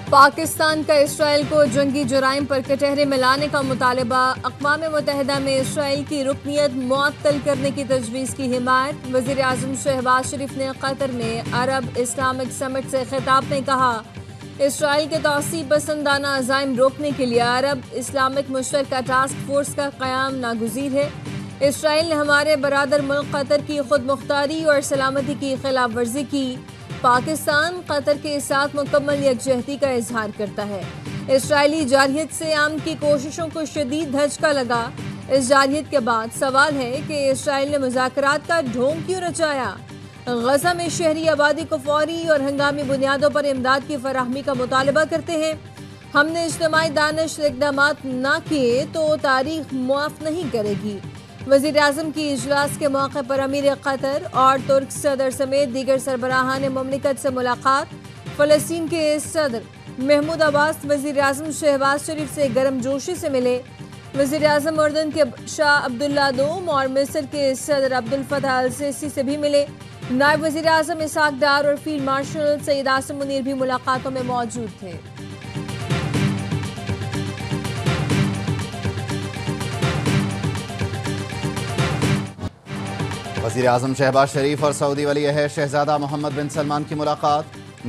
پاکستان کا اسرائیل کو جنگی جرائم پر کٹہرے میں لانے کا مطالبہ، اقوام متحدہ میں اسرائیل کی رکنیت معطل کرنے کی تجویز کی حمایت۔ وزیر اعظم شہباز شریف نے قطر میں عرب اسلامک سمٹ سے خطاب میں کہا، اسرائیل کے توسیع پسندانہ عزائم روکنے کے لیے عرب اسلامک مشترکہ ٹاسک فورس کا قیام ناگزیر ہے۔ اسرائیل نے ہمارے برادر ملک قطر کی خود مختاری اور سلامتی کی خلاف ورزی کی۔ پاکستان قطر کے ساتھ مکمل یکجہتی کا اظہار کرتا ہے۔ اسرائیلی جارحیت سے امن کی کوششوں کو شدید دھچکا لگا۔ اس جارحیت کے بعد سوال ہے کہ اسرائیل نے مذاکرات کا ڈھونگ کیوں رچایا؟ غزہ میں شہری آبادی کو فوری اور ہنگامی بنیادوں پر امداد کی فراہمی کا مطالبہ کرتے ہیں۔ ہم نے اجتماعی دانش اقدامات نہ کیے تو تاریخ معاف نہیں کرے گی۔ وزیر اعظم کی اجلاس کے موقع پر امیر قطر اور ترک صدر سمیت دیگر سربراہان مملکت سے ملاقات۔ فلسطین کے صدر محمود عباس وزیر اعظم شہباز شریف سے گرم جوشی سے ملے۔ وزیر اعظم اردن کے شاہ عبداللہ دوم اور مصر کے صدر عبدالفتاح السیسی سے بھی ملے۔ نائب وزیر اعظم اسحاق ڈار اور فیلڈ مارشل سید عاصم منیر بھی ملاقاتوں میں موجود تھے۔ وزیر اعظم شہباز شریف اور سعودی ولی عہد شہزادہ محمد بن سلمان کی ملاقات۔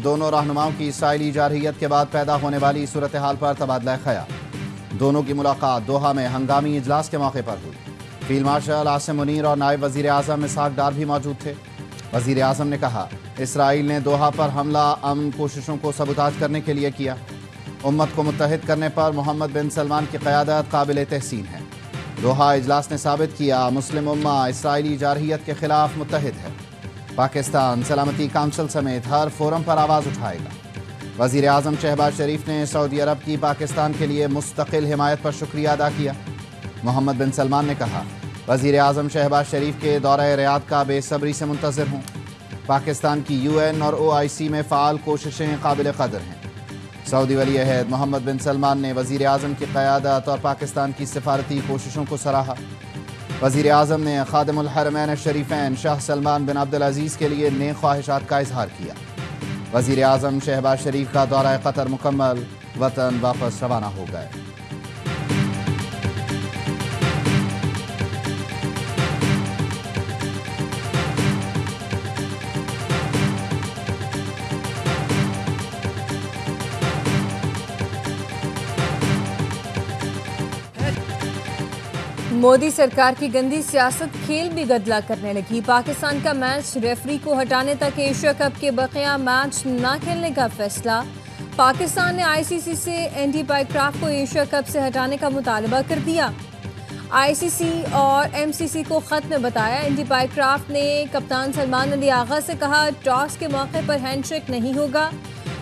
دونوں رہنماؤں کی اسرائیلی جارحیت کے بعد پیدا ہونے والی صورتحال پر تبادلہ خیال۔ دونوں کی ملاقات دوحہ میں ہنگامی اجلاس کے موقع پر ہوئی۔ فیلڈ مارشل عاصم منیر اور نائب وزیر اعظم اسحاق ڈار بھی موجود تھے۔ وزیر اعظم نے کہا، اسرائیل نے دوحہ پر حملہ امن کوششوں کو سبوتاژ کرنے کے لیے کیا۔ امت کو متحد کرنے پر محمد بن سلمان کی قیادت قابل تحسین ہے۔ دوحہ اجلاس نے ثابت کیا مسلم امہ اسرائیلی جارحیت کے خلاف متحد ہے۔ پاکستان سلامتی کونسل سمیت ہر فورم پر آواز اٹھائے گا۔ وزیر اعظم شہباز شریف نے سعودی عرب کی پاکستان کے لیے مستقل حمایت پر شکریہ ادا کیا۔ محمد بن سلمان نے کہا، وزیر اعظم شہباز شریف کے دورہ ریاض کا بے صبری سے منتظر ہوں۔ پاکستان کی UN اور OIC میں فعال کوششیں قابل قدر ہیں۔ سعودی ولی عہد محمد بن سلمان نے وزیر اعظم کی قیادت اور پاکستان کی سفارتی کوششوں کو سراہا۔ وزیر اعظم نے خادم الحرمین الشریفین شاہ سلمان بن عبدالعزیز کے لیے نیک خواہشات کا اظہار کیا۔ وزیر اعظم شہباز شریف کا دورہ قطر مکمل، وطن واپس روانہ ہو گئے۔ مودی سرکار کی گندی سیاست کھیل بھی گدلا کرنے لگی۔ پاکستان کا میچ ریفری کو ہٹانے تک ایشیا کپ کے بقیہ میچ نہ کھیلنے کا فیصلہ۔ پاکستان نے ICC سے اینڈی پائیکرافٹ کو ایشیا کپ سے ہٹانے کا مطالبہ کر دیا۔ ICC اور MCC کو خط میں بتایا، اینڈی پائیکرافٹ نے کپتان سلمان علی آغا سے کہا ٹاس کے موقع پر ہینڈ شیک نہیں ہوگا۔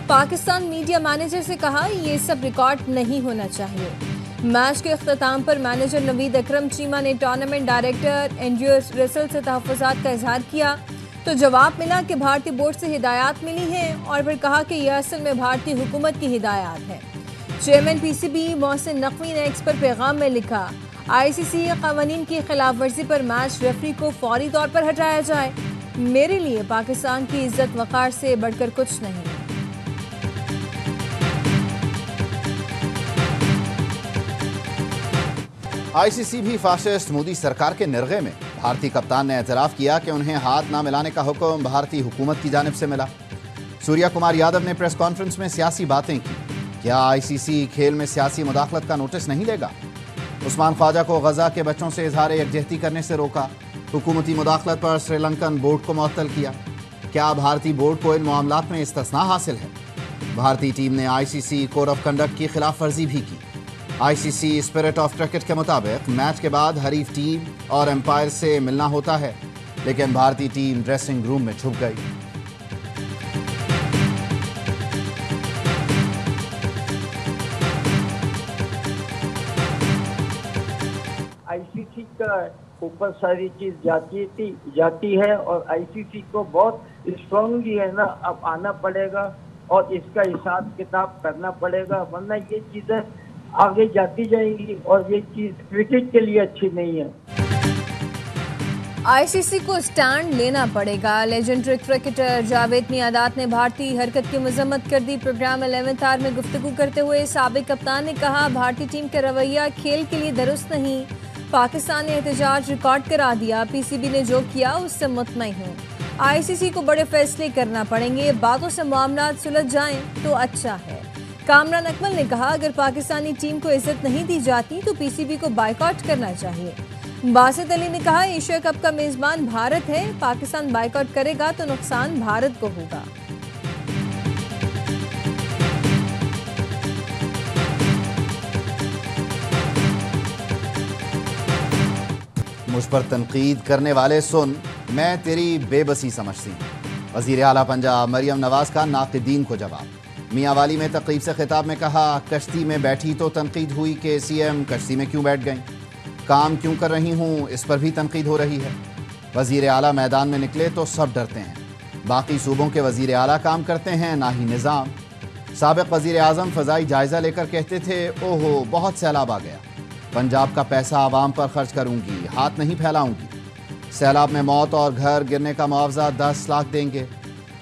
پاکستان میڈیا مینیجر سے کہا یہ سب ریکارڈ نہیں ہونا چاہیے۔ میچ کے اختتام پر مینیجر نوید اکرم چیمہ نے ٹورنامنٹ ڈائریکٹر اینڈریو رسل سے تحفظات کا اظہار کیا تو جواب ملا کہ بھارتی بورڈ سے ہدایات ملی ہیں، اور پھر کہا کہ یہ اصل میں بھارتی حکومت کی ہدایات ہیں۔ چیئرمین PCB محسن نقوی نے ایکس پر پیغام میں لکھا، ICC قوانین کی خلاف ورزی پر میچ ریفری کو فوری طور پر ہٹایا جائے۔ میرے لیے پاکستان کی عزت وقار سے بڑھ کر کچھ نہیں۔ ICC بھی فاشسٹ مودی سرکار کے نرغے میں۔ بھارتی کپتان نے اعتراف کیا کہ انہیں ہاتھ نہ ملانے کا حکم بھارتی حکومت کی جانب سے ملا۔ سوریہ کمار یادو نے پریس کانفرنس میں سیاسی باتیں کی۔ کیا ICC کھیل میں سیاسی مداخلت کا نوٹس نہیں لے گا؟ عثمان خواجہ کو غزہ کے بچوں سے اظہار یکجہتی کرنے سے روکا۔ حکومتی مداخلت پر سری لنکن بورڈ کو معطل کیا۔ کیا بھارتی بورڈ کو ان معاملات میں استثناء حاصل ہے؟ بھارتی ٹیم نے ICC کوڈ آف کنڈکٹ کی خلاف ورزی بھی کی۔ ICC اسپرٹ آف کرکٹ کے مطابق میچ کے بعد حریف ٹیم اور امپائر سے ملنا ہوتا ہے، لیکن بھارتی ٹیم ڈریسنگ روم میں چھپ گئی۔ ICC کا اوپر ساری چیز جاتی ہے اور ICC کو بہت اسٹرانگلی ہے نا اب آنا پڑے گا اور اس کا حساب کتاب کرنا پڑے گا، ورنہ یہ چیزیں آگے جاتی جائیں گی اور یہ چیز کرکٹ کے لیے اچھی نہیں ہے۔ آئی سی سی کو سٹینڈ لینا پڑے گا۔ لیجنڈری کرکٹر جاوید میانداد نے بھارتی حرکت کی مذمت کر دی۔ پروگرام 11th آور میں گفتگو کرتے ہوئے سابق کپتان نے کہا بھارتی ٹیم کا رویہ کھیل کے لیے درست نہیں۔ پاکستان نے احتجاج ریکارڈ کرا دیا۔ پی سی بی نے جو کیا اس سے مطمئن ہوں۔ آئی سی سی کو بڑے فیصلے کرنا پڑیں گے، باتوں سے معاملات سلجھ جائیں تو اچھا ہے۔ کامران اکمل نے کہا اگر پاکستانی ٹیم کو عزت نہیں دی جاتی تو پی سی بی کو بائیکاٹ کرنا چاہیے۔ باسط علی نے کہا ایشیا کپ کا میزبان بھارت ہے، پاکستان بائیکاٹ کرے گا تو نقصان بھارت کو ہوگا۔ مجھ پر تنقید کرنے والے سن، میں تیری بے بسی سمجھتی ہوں۔ وزیر اعلیٰ پنجاب مریم نواز کا ناقدین کو جواب۔ میاں والی میں تقریب سے خطاب میں کہا کشتی میں بیٹھی تو تنقید ہوئی کہ سی ایم کشتی میں کیوں بیٹھ گئیں، کام کیوں کر رہی ہوں اس پر بھی تنقید ہو رہی ہے۔ وزیر اعلیٰ میدان میں نکلے تو سب ڈرتے ہیں، باقی صوبوں کے وزیر اعلیٰ کام کرتے ہیں نہ ہی نظام۔ سابق وزیر اعظم فضائی جائزہ لے کر کہتے تھے اوہو بہت سیلاب آ گیا، پنجاب کا پیسہ عوام پر خرچ کروں گی، ہاتھ نہیں پھیلاؤں گی۔ سیلاب میں موت اور گھر گرنے کا معاوضہ 10 لاکھ دیں گے۔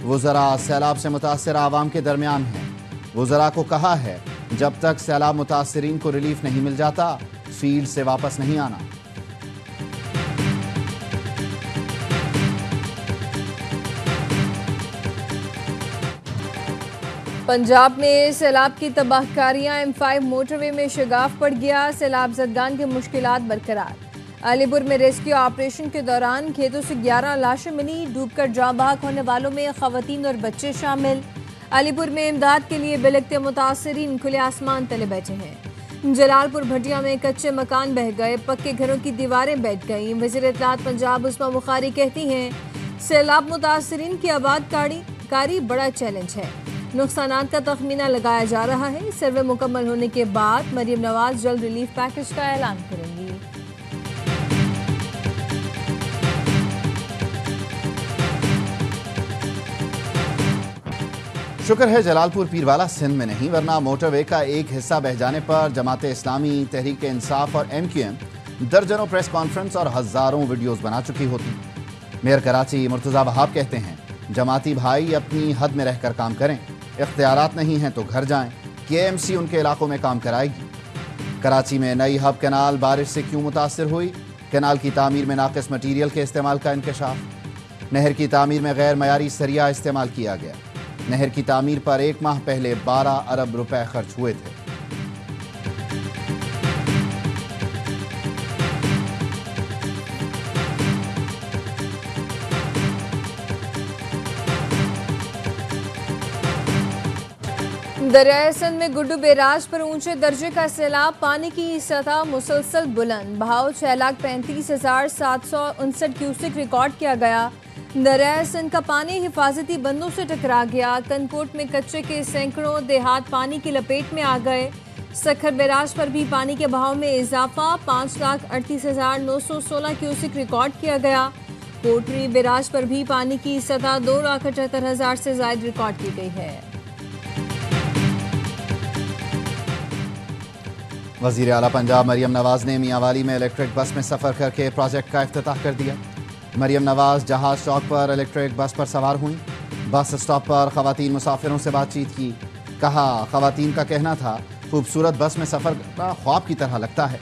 وزراء سیلاب سے متاثرہ عوام کے درمیان ہیں۔ وزراء کو کہا ہے جب تک سیلاب متاثرین کو ریلیف نہیں مل جاتا فیلڈ سے واپس نہیں آنا۔ پنجاب میں سیلاب کی تباہ کاریاں، M5 موٹر وے میں شگاف پڑ گیا، سیلاب زدگان کی مشکلات برقرار۔ علی پور میں ریسکیو آپریشن کے دوران کھیتوں سے 11 لاشیں ملی، ڈوب کر جاں بحق ہونے والوں میں خواتین اور بچے شامل۔ علی پور میں امداد کے لیے بلکتے متاثرین کھلے آسمان تلے بیٹھے ہیں۔ جلال پور بھٹیا میں کچے مکان بہہ گئے، پکے گھروں کی دیواریں بیٹھ گئیں۔ وزیر اطلاعات پنجاب عثما بخاری کہتی ہیں سیلاب متاثرین کی آباد کاری بڑا چیلنج ہے، نقصانات کا تخمینہ لگایا جا رہا ہے۔ سروے مکمل ہونے کے بعد مریم نواز جلد ریلیف پیکج کا اعلان کریں گی۔ شکر ہے جلال پور پیروالا سندھ میں نہیں، ورنہ موٹر وے کا ایک حصہ بہہ جانے پر جماعت اسلامی، تحریک انصاف اور MQM درجنوں پریس کانفرنس اور ہزاروں ویڈیوز بنا چکی ہوتی۔ میئر کراچی مرتضی وہاب کہتے ہیں جماعتی بھائی اپنی حد میں رہ کر کام کریں، اختیارات نہیں ہیں تو گھر جائیں، KMC ان کے علاقوں میں کام کرائے گی۔ کراچی میں نئی ہب کینال بارش سے کیوں متاثر ہوئی؟ کینال کی تعمیر میں ناقص مٹیریل کے استعمال کا انکشاف۔ نہر کی تعمیر میں غیر معیاری سریہ استعمال کیا گیا۔ نہر کی تعمیر پر 1 ماہ پہلے 12 ارب روپے خرچ ہوئے تھے۔ دریائے سندھ میں گڈو بیراج پر اونچے درجے کا سیلاب، پانی کی سطح مسلسل بلند، بہاؤ 6,35,759 کیوسک ریکارڈ کیا گیا۔ دریائے سندھ کا پانی حفاظتی بندوں سے ٹکرا گیا۔ کنکوٹ میں کچے کے سینکڑوں دیہات پانی کی لپیٹ میں آ گئے۔ سکھر بیراج پر بھی پانی کے بہاؤ میں اضافہ، 5,38,916 کیوسک ریکارڈ کیا گیا۔ کوٹری بیراج پر بھی پانی کی سطح 2,78,000 سے زائد ریکارڈ کی گئی ہے۔ وزیر اعلیٰ پنجاب مریم نواز نے میاں والی میں الیکٹرک بس میں سفر کر کے پروجیکٹ کا افتتاح کر دیا۔ مریم نواز جہاز چوک پر الیکٹرک بس پر سوار ہوئیں، بس اسٹاپ پر خواتین مسافروں سے بات چیت کی۔ کہا خواتین کا کہنا تھا خوبصورت بس میں سفر کرنا خواب کی طرح لگتا ہے،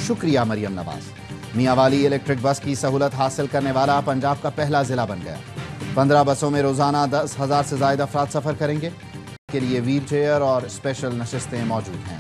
شکریہ مریم نواز۔ میاں والی الیکٹرک بس کی سہولت حاصل کرنے والا پنجاب کا پہلا ضلع بن گیا۔ 15 بسوں میں روزانہ 10,000 سے زائد افراد سفر کریں گے۔ کے لیے ویل چیئر اور اسپیشل نشستیں موجود ہیں۔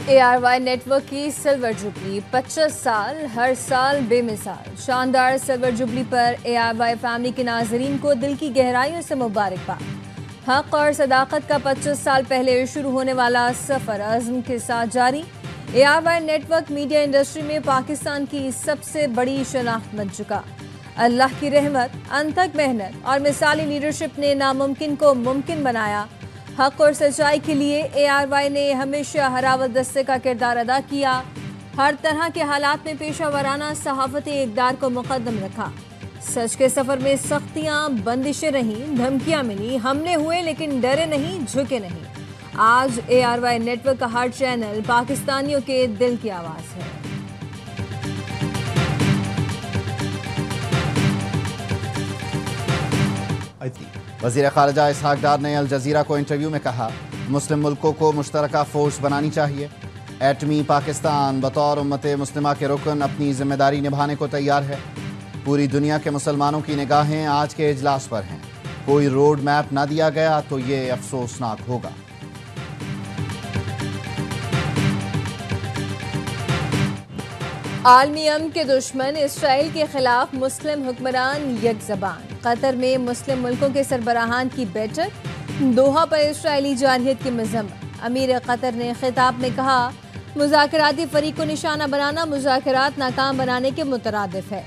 ARY نیٹ ورک کی سلور جوبلی 25 سال ہر سال بے مثال شاندار سلور جوبلی پر ARY فیملی کے ناظرین کو دل کی گہرائیوں سے مبارکباد۔ حق اور صداقت کا 25 سال پہلے شروع ہونے والا سفر عزم کے ساتھ جاری۔ ARY network media industry میں پاکستان کی سب سے بڑی شناخت بن چکا۔ اللہ کی رحمت، انتھک محنت اور مثالی لیڈرشپ نے ناممکن کو ممکن بنایا۔ حق اور سچائی کے لیے ARY نے ہمیشہ ہراول دستے کا کردار ادا کیا۔ ہر طرح کے حالات میں پیشہ ورانہ صحافتی اقدار کو مقدم رکھا۔ سچ کے سفر میں سختیاں، بندشیں رہیں، دھمکیاں ملی، حملے ہوئے لیکن ڈرے نہیں، جھکے نہیں۔ آج ARY نیٹ ورک کا ہر چینل پاکستانیوں کے دل کی آواز ہے۔ وزیر خارجہ اسحاق ڈار نے الجزیرہ کو انٹرویو میں کہا، مسلم ملکوں کو مشترکہ فورس بنانی چاہیے۔ ایٹمی پاکستان بطور امت مسلمہ کے رکن اپنی ذمہ داری نبھانے کو تیار ہے۔ پوری دنیا کے مسلمانوں کی نگاہیں آج کے اجلاس پر ہیں۔ کوئی روڈ میپ نہ دیا گیا تو یہ افسوسناک ہوگا۔ عالمی امن کے دشمن اسرائیل کے خلاف مسلم حکمران یک زبان۔ قطر میں مسلم ملکوں کے سربراہان کی بیٹھک، دوحہ پر اسرائیلی جارحیت کی مذمت۔ امیر قطر نے خطاب میں کہا، مذاکراتی فریق کو نشانہ بنانا مذاکرات ناکام بنانے کے مترادف ہے۔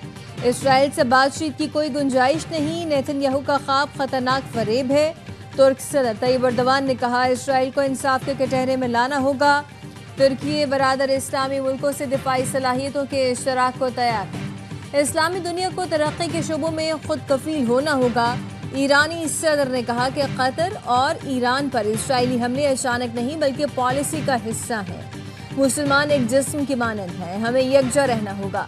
اسرائیل سے بات چیت کی کوئی گنجائش نہیں۔ نیتن یاہو کا خواب خطرناک فریب ہے۔ ترک صدر طیب اردوان نے کہا، اسرائیل کو انصاف کے کٹہرے میں لانا ہوگا۔ ترکی برادر اسلامی ملکوں سے دفاعی صلاحیتوں کے اشتراک کو تیار ہے۔ اسلامی دنیا کو ترقی کے شعبوں میں خود کفیل ہونا ہوگا۔ ایرانی صدر نے کہا کہ قطر اور ایران پر اسرائیلی حملے اچانک نہیں بلکہ پالیسی کا حصہ ہیں۔ مسلمان ایک جسم کی مانند ہے، ہمیں یکجا رہنا ہوگا۔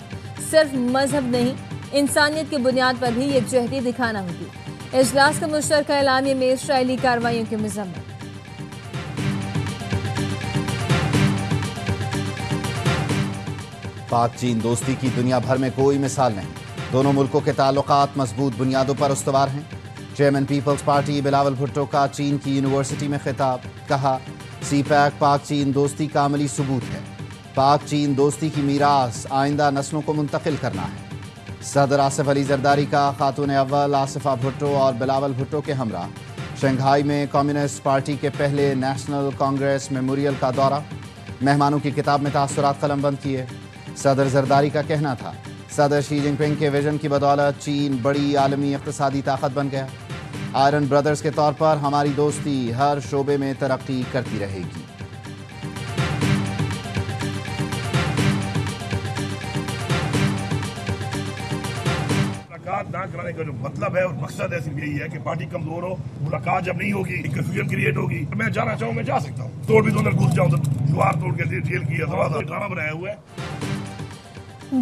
صرف مذہب نہیں، انسانیت کی بنیاد پر بھی یکجہتی دکھانا ہوگی۔ اجلاس کے مشترکہ اعلامیے میں اسرائیلی کارروائیوں کی مذمت۔ پاک چین دوستی کی دنیا بھر میں کوئی مثال نہیں۔ دونوں ملکوں کے تعلقات مضبوط بنیادوں پر استوار ہیں۔ Chairman peoples party Bilawal Bhutto کا چین کی یونیورسٹی میں خطاب، کہا، سی پیک پاک چین دوستی کا عملی ثبوت ہے۔ پاک چین دوستی کی میراث آئندہ نسلوں کو منتقل کرنا ہے۔ صدر آصف علی زرداری کا خاتون اول آصفہ بھٹو اور بلاول بھٹو کے ہمراہ شنگھائی میں کمیونسٹ پارٹی کے پہلے نیشنل کانگریس میموریل کا دورہ۔ مہمانوں کی کتاب میں تاثرات قلم بند کیے۔ صدر زرداری کا کہنا تھا، صدر شی جن پنگ کے ویژن کی بدولت چین بڑی عالمی اقتصادی طاقت بن گیا۔ آئرن برادرز کے طور پر ہماری دوستی ہر شعبے میں ترقی کرتی رہے گی۔ ملاقات نہ کرانے کا جو مطلب ہے اور مقصد ہے صرف یہی ہے کہ پارٹی کمزور ہو، ملاقات جب نہیں ہوگی کنفیوژن کریٹ ہوگی۔ میں جانا چاہوں میں جا سکتا ہوں، توڑ بھی تو اندر گھس جاؤں تو دیوار توڑ کے جیل کی دروازہ ڈرامہ بنایا ہوا ہے۔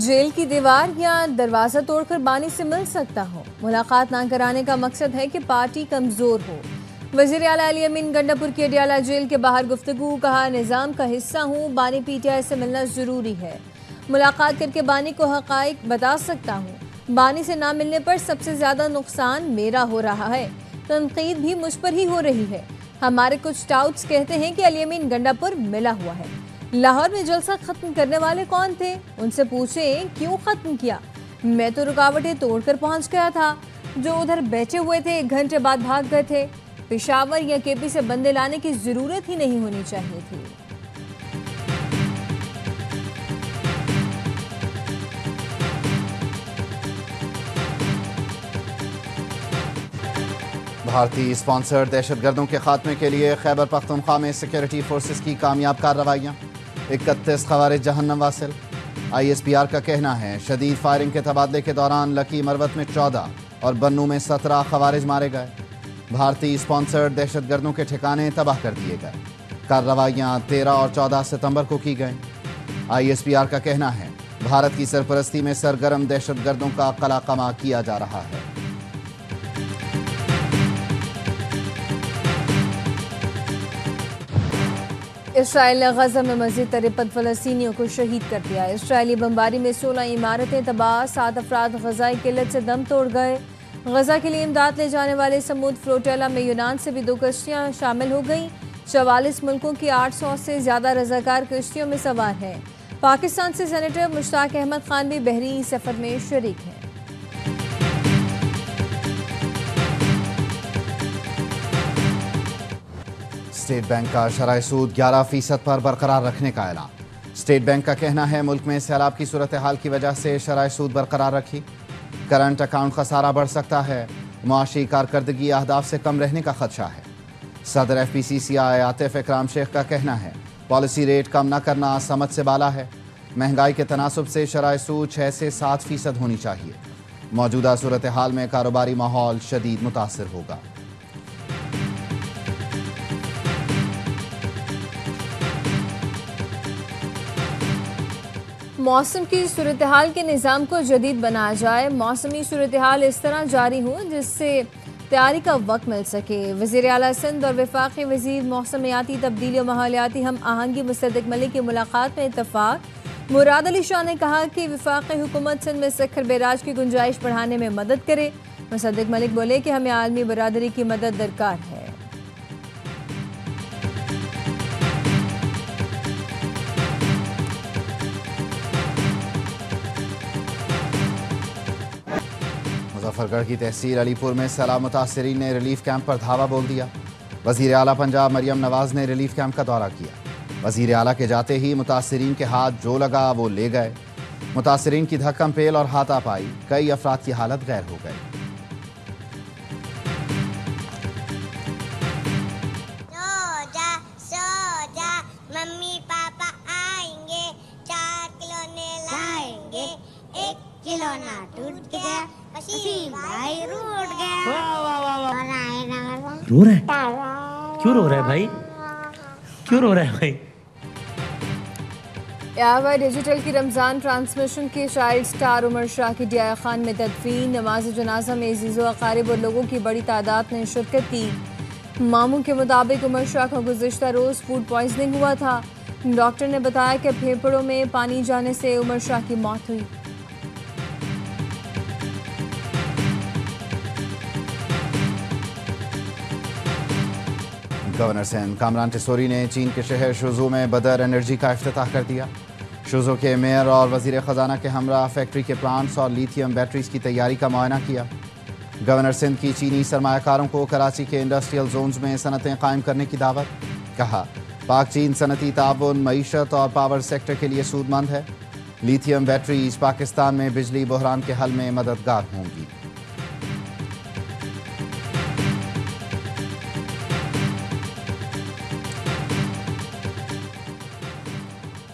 جیل کی دیوار یا دروازہ توڑ کر بانی سے مل سکتا ہو۔ ملاقات نہ کرانے کا مقصد ہے کہ پارٹی کمزور ہو۔ وزیر اعلیٰ علی امین گنڈا پور کی اڈیالہ جیل کے باہر گفتگو، کہا، نظام کا حصہ ہوں، بانی PTI سے ملنا ضروری ہے۔ ملاقات کر کے بانی کو حقائق بتا سکتا ہوں۔ بانی سے نہ ملنے پر سب سے زیادہ نقصان میرا ہو رہا ہے، تنقید بھی مجھ پر ہی ہو رہی ہے۔ ہمارے کچھ ٹاؤٹس کہتے ہیں کہ علی امین گنڈا پور ملا ہوا ہے۔ لاہور میں جلسہ ختم کرنے والے کون تھے؟ ان سے پوچھیں کیوں ختم کیا؟ میں تو رکاوٹیں توڑ کر پہنچ گیا تھا۔ جو ادھر بیٹھے ہوئے تھے 1 گھنٹے بعد بھاگ گئے تھے۔ پشاور یا KP سے بندے لانے کی ضرورت ہی نہیں ہونی چاہیے تھی۔ بھارتی اسپانسر دہشت گردوں کے خاتمے کے لیے خیبر پختونخوا میں سیکیورٹی فورسز کی کامیاب کارروائیاں، 31 خوارج جہنم واصل۔ ISPR کا کہنا ہے، شدید فائرنگ کے تبادلے کے دوران لکی مروت میں 14 اور بنو میں 17 خوارج مارے گئے۔ بھارتی اسپانسر دہشت گردوں کے ٹھکانے تباہ کر دیے گئے۔ کارروائیاں 13 اور 14 ستمبر کو کی گئیں۔ ISPR کا کہنا ہے، بھارت کی سرپرستی میں سرگرم دہشت گردوں کا قلع قمع کیا جا رہا ہے۔ اسرائیل نے غزہ میں مزید 53 فلسطینیوں کو شہید کر دیا۔ اسرائیلی بمباری میں 16 عمارتیں تباہ، 7 افراد غذائی قلت سے دم توڑ گئے۔ غزہ کے لیے امداد لے جانے والے سمود فلوٹیلا میں یونان سے بھی 2 کشتیاں شامل ہو گئیں۔ 44 ملکوں کی 800 سے زیادہ رضاکار کشتیوں میں سوار ہیں۔ پاکستان سے سینیٹر مشتاق احمد خان بھی بحری سفر میں شریک ہیں۔ اسٹیٹ بینک کا شرح سود 11% پر برقرار رکھنے کا اعلان۔ اسٹیٹ بینک کا کہنا ہے ملک میں سیلاب کی صورتحال کی وجہ سے شرح سود برقرار رکھی، کرنٹ اکاؤنٹ خسارہ بڑھ سکتا ہے، معاشی کارکردگی اہداف سے کم رہنے کا خدشہ ہے۔ صدر ایف پی سی سی آئی عاطف اکرام شیخ کا کہنا ہے پالیسی ریٹ کم نہ کرنا سمجھ سے بالا ہے، مہنگائی کے تناسب سے شرح سود 6 سے 7% ہونی چاہیے، موجودہ صورتحال میں کاروباری ماحول شدید متاثر ہوگا۔ موسم کی صورتحال کے نظام کو جدید بنایا جائے، موسمی صورتحال اس طرح جاری ہو جس سے تیاری کا وقت مل سکے۔ وزیر اعلیٰ سندھ اور وفاقی وزیر موسمیاتی تبدیلی و ماحولیاتی ہم آہنگی مصدق ملک کی ملاقات میں اتفاق۔ مراد علی شاہ نے کہا کہ وفاقی حکومت سندھ میں سکھر بیراج کی گنجائش بڑھانے میں مدد کرے۔ مصدق ملک بولے کہ ہمیں عالمی برادری کی مدد درکار ہے۔ مظفر گڑھ کی تحصیل علی پور میں سیلاب متاثرین نے ریلیف کیمپ پر دھاوا بول دیا۔ وزیر اعلیٰ پنجاب مریم نواز نے ریلیف کیمپ کا دورہ کیا۔ وزیر اعلیٰ کے جاتے ہی متاثرین کے ہاتھ جو لگا وہ لے گئے۔ متاثرین کی دھکم پیل اور ہاتھا پائی، کئی افراد کی حالت غیر ہو گئی۔ ممی پاپا آئیں گے، 4 کھلونے لائیں گے، 1 کھلونا ٹوٹ گیا، وسیم بھائی روٹ گیا۔ رو رہا ہے؟ کیوں رو رہا ہے بھائی؟ کیوں رو رہا ہے بھائی؟ AIY ڈیجیٹل کی رمضان ٹرانسمیشن کے چائلڈ سٹار عمر شاہ کی ڈیا خان میں تدفین، نماز جنازہ میں عزیز و اقارب اور لوگوں کی بڑی تعداد نے شرکت کی۔ ماموں کے مطابق عمر شاہ کا گزشتہ روز فوڈ پوائزننگ ہوا تھا۔ ڈاکٹر نے بتایا کہ پھیپھڑوں میں پانی جانے سے عمر شاہ کی موت ہوئی۔ گورنر سندھ کامران ٹیسوری نے چین کے شہر شوزو میں بدر انرجی کا افتتاح کر دیا۔ شوزو کے میئر اور وزیر خزانہ کے ہمراہ فیکٹری کے پلانٹس اور لیتھیم بیٹریز کی تیاری کا معائنہ کیا۔ گورنر سندھ کی چینی سرمایہ کاروں کو کراچی کے انڈسٹریل زونز میں صنعتیں قائم کرنے کی دعوت۔ کہا پاک چین صنعتی تعاون معیشت اور پاور سیکٹر کے لیے سود مند ہے۔ لیتھیم بیٹریز پاکستان میں بجلی بحران کے حل میں مددگار ہوں گی۔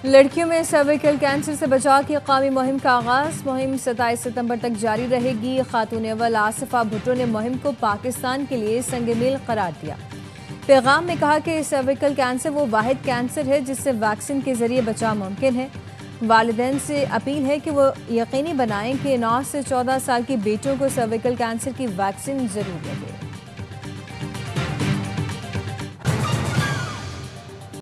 لڑکیوں میں سرویکل کینسر سے بچاؤ کی قومی مہم کا آغاز، مہم 27 ستمبر تک جاری رہے گی۔ خاتون اول آصفہ بھٹو نے مہم کو پاکستان کے لیے سنگ میل قرار دیا۔ پیغام میں کہا کہ سرویکل کینسر وہ واحد کینسر ہے جس سے ویکسین کے ذریعے بچاؤ ممکن ہے۔ والدین سے اپیل ہے کہ وہ یقینی بنائیں کہ 9 سے 14 سال کی بیٹیوں کو سرویکل کینسر کی ویکسین ضرور لگے۔